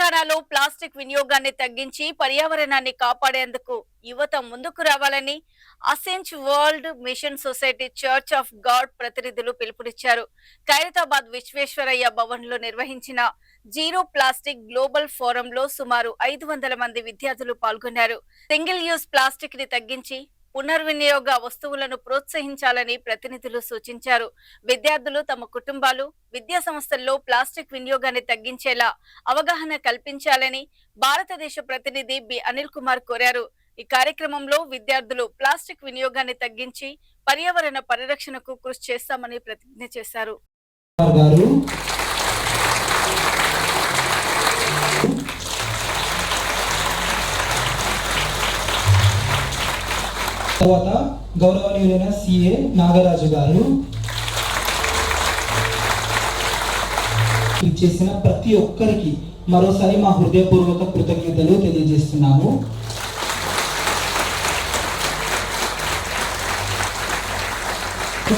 తెలంగాణలో ప్లాస్టిక్ వినియోగాన్ని తగ్గించి పర్యావరణాన్ని కాపాడేందుకు యువత ముందుకు రావాలని అసెంచ్ world mission society church of God ప్రతినిధులు పిలుపునిచ్చారు. ఖైరతాబాద్ విశ్వేశ్వరయ్య భవన్ లో నిర్వహించిన జీరో ప్లాస్టిక్ గ్లోబల్ ఫోరంలో సుమారు 500 మంది విద్యార్థులు పాల్గొన్నారు. సింగిల్ యూజ్ ప్లాస్టిక్ ని తగ్గించి పునర్వినియోగ వస్తువులను ప్రోత్సహించాలని ప్రతినిధులు సూచించారు. విద్యార్థులు తమ కుటుంబాలు, విద్యా సంస్థల్లో ప్లాస్టిక్ వినియోగాన్ని తగ్గించేలా అవగాహన కల్పించాలని భారతదేశ ప్రతినిధి బి అనిల్ కుమార్ కోరారు. ఈ కార్యక్రమంలో విద్యార్థులు ప్లాస్టిక్ వినియోగాన్ని తగ్గించి పర్యావరణ పరిరక్షణకు కృషి చేస్తామని ప్రతిజ్ఞ చేశారు. తర్వాత గౌరవనీయులైన సిఏ నాగరాజు గారు చేసిన ప్రతి ఒక్కరికి మరోసారి మా హృదయపూర్వక కృతజ్ఞతలు తెలియజేస్తున్నాము.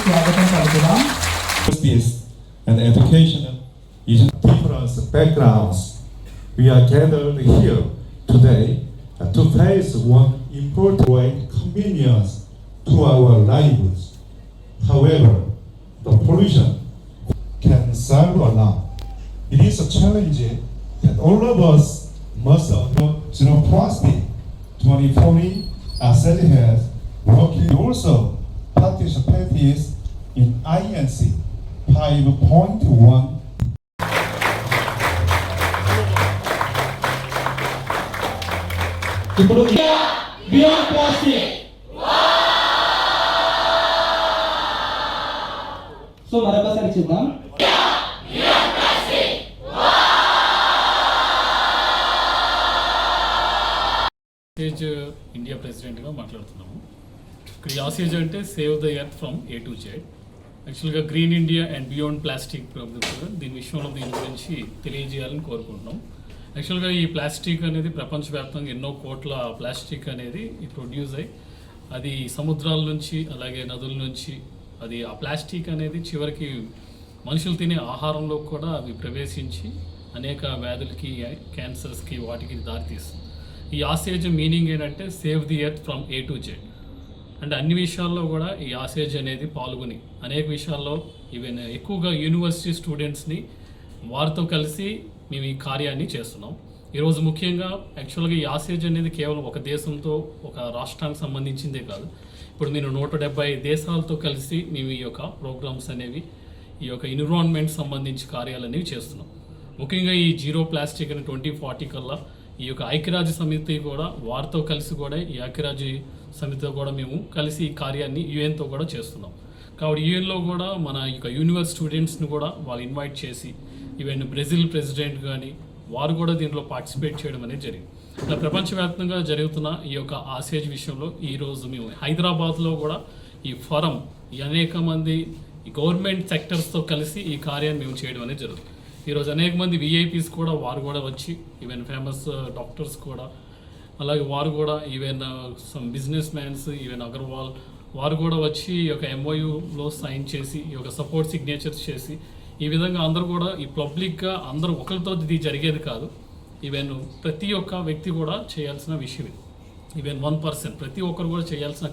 స్వాగతం పలుకుదాం. And education is different backgrounds. We are gathered here today to face one important way convenience to our lives. However, the pollution can solve alone. It is a challenge that all of us must adopt zero plastic 2040 as it has working also participated in INC 5.1. ఇప్పుడు beyond plastic so మరొకసారి చూద్దాం. India ప్రెసిడెంట్గా మాట్లాడుతున్నాము. ఇక్కడ యాసేజ్ అంటే save the earth from A to Z. యాక్చువల్గా green India and beyond plastic దీని విషయంలో దీని గురించి తెలియజేయాలని కోరుకుంటున్నాం. యాక్చువల్గా ఈ ప్లాస్టిక్ అనేది ప్రపంచవ్యాప్తంగా ఎన్నో కోట్ల ప్లాస్టిక్ అనేది ప్రొడ్యూస్ అయ్యి అది సముద్రాల నుంచి అలాగే నదుల నుంచి అది ఆ ప్లాస్టిక్ అనేది చివరికి మనుషులు తినే ఆహారంలో కూడా అవి ప్రవేశించి అనేక వ్యాధులకి, క్యాన్సర్స్కి వాటికి దారితీస్తుంది. ఈ ఆసేజ్ మీనింగ్ ఏంటంటే save the earth from A to Z. అంటే అన్ని విషయాల్లో కూడా ఈ ఆసేజ్ అనేది పాల్గొని అనేక విషయాల్లో ఈవెన్ ఎక్కువగా యూనివర్సిటీ స్టూడెంట్స్ని వారితో కలిసి మేము ఈ కార్యాన్ని చేస్తున్నాం. ఈరోజు ముఖ్యంగా యాక్చువల్గా ఈ ఆసేజ్ అనేది కేవలం ఒక దేశంతో, ఒక రాష్ట్రానికి సంబంధించిందే కాదు. ఇప్పుడు మీరు 170 దేశాలతో కలిసి మేము ఈ యొక్క ప్రోగ్రామ్స్ అనేవి, ఈ యొక్క ఎన్విరాన్మెంట్ సంబంధించి కార్యాలు అనేవి చేస్తున్నాం. ముఖ్యంగా ఈ జీరో ప్లాస్టిక్ అని 2040 కల్లా ఈ యొక్క ఐక్యరాజ్య సమితి కూడా వారితో కలిసి కూడా ఈ ఐక్యరాజ్య సమితితో కూడా మేము కలిసి ఈ కార్యాన్ని యుఎన్తో కూడా చేస్తున్నాం. కాబట్టి యుఎన్లో కూడా మన యొక్క యూనివర్సిటీ స్టూడెంట్స్ని కూడా వాళ్ళు ఇన్వైట్ చేసి ఈవెన్ బ్రెజిల్ ప్రెసిడెంట్ కానీ వారు కూడా దీంట్లో పార్టిసిపేట్ చేయడం అనేది జరిగింది. ఇలా ప్రపంచవ్యాప్తంగా జరుగుతున్న ఈ యొక్క ఆసేజ్ విషయంలో ఈరోజు మేము హైదరాబాద్లో కూడా ఈ ఫోరం అనేక మంది ఈ గవర్నమెంట్ సెక్టర్స్తో కలిసి ఈ కార్యాన్ని మేము చేయడం అనేది జరుగుతుంది. ఈరోజు అనేక మంది విఐపీస్ కూడా వారు కూడా వచ్చి ఈవెన్ ఫేమస్ డాక్టర్స్ కూడా అలాగే వారు కూడా even some business mans even Agarwal వారు కూడా వచ్చి ఈ యొక్క MOUలో సైన్ చేసి ఈ యొక్క సపోర్ట్ సిగ్నేచర్స్ చేసి ఈ విధంగా అందరూ కూడా ఈ పబ్లిక్గా అందరూ ఒకరితో ఇది జరిగేది కాదు. ఈవెన్ ప్రతి ఒక్క వ్యక్తి కూడా చేయాల్సిన విషయం ఇది. ఈవెన్ 1% ప్రతి ఒక్కరు కూడా చేయాల్సిన